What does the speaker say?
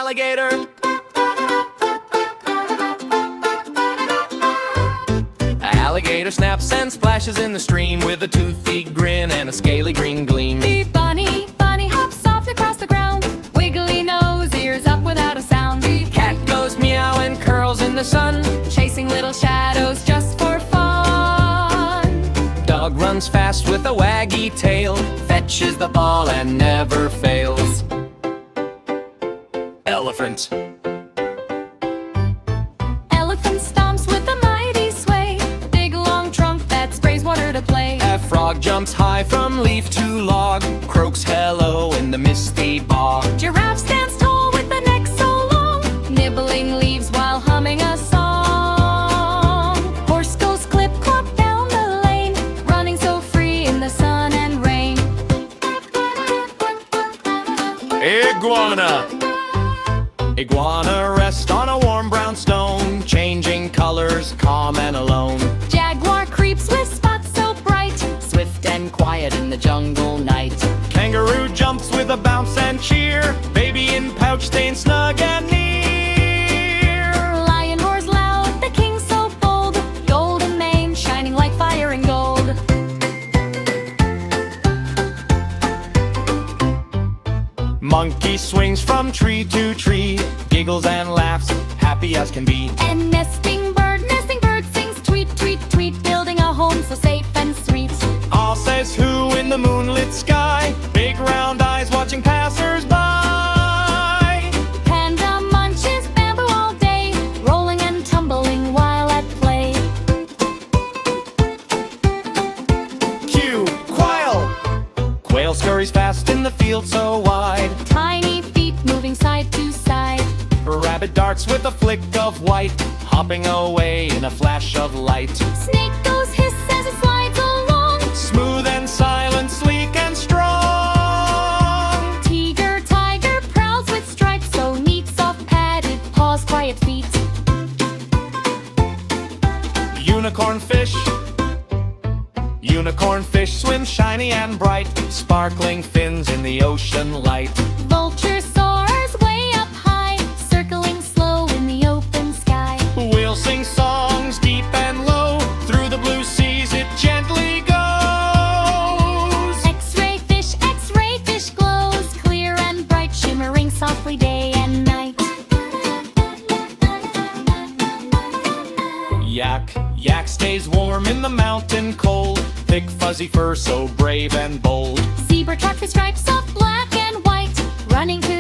alligator. Alligator snaps and splashes in the stream with a toothy grin and a scaly green gleam. The bunny hops soft across the ground. Wiggly nose, ears up without a sound. The cat goes meow and curls in the sun, Chasing little shadows just for fun. dog runs fast with a waggy tail, fetches the ball and never fails. Elephant. Elephant stomps with a mighty sway, big long trunk that sprays water to play. A frog jumps high from leaf to log, croaks hello in the misty bog. Giraffe stands tall with a neck so long, nibbling leaves while humming a song. Horse goes clip-clop down the lane, running so free in the sun and rain. Iguana. Iguana rests on a warm brown stone, changing colors, calm and alone. Jaguar creeps with spots so bright, swift and quiet in the jungle night. Kangaroo jumps with a bounce and cheer, baby in pouch staying snug and near. Lion roars loud, the king so bold, golden mane shining like fire and gold. Monkey swings from tree to tree, giggles and laughs, happy as can be. And nesting bird sings tweet, tweet, tweet, building a home so safe and sweet. All says who in the moonlit sky, big round eyes watching passers-by. Panda munches bamboo all day, rolling and tumbling while at play. Q, quail scurries fast in the field so wide. Tiny feet moving side to side. Rabbit darts with a flick of white, hopping away in a flash of light. Snake goes hiss as it slides along, Smooth and silent, sleek and strong. tiger prowls with stripes so neat, soft padded paws, quiet feet. Unicorn fish swim shiny and bright, sparkling fins in the ocean light. Vulture soars way up high, circling slow in the open sky. We'll sing songs deep and low, through the blue seas it gently goes. X-ray fish glows, clear and bright, shimmering softly day and night. Yak stays warm in the mountain cold, thick fuzzy fur so brave and bold. Zebra tracks with stripes of black and white, running to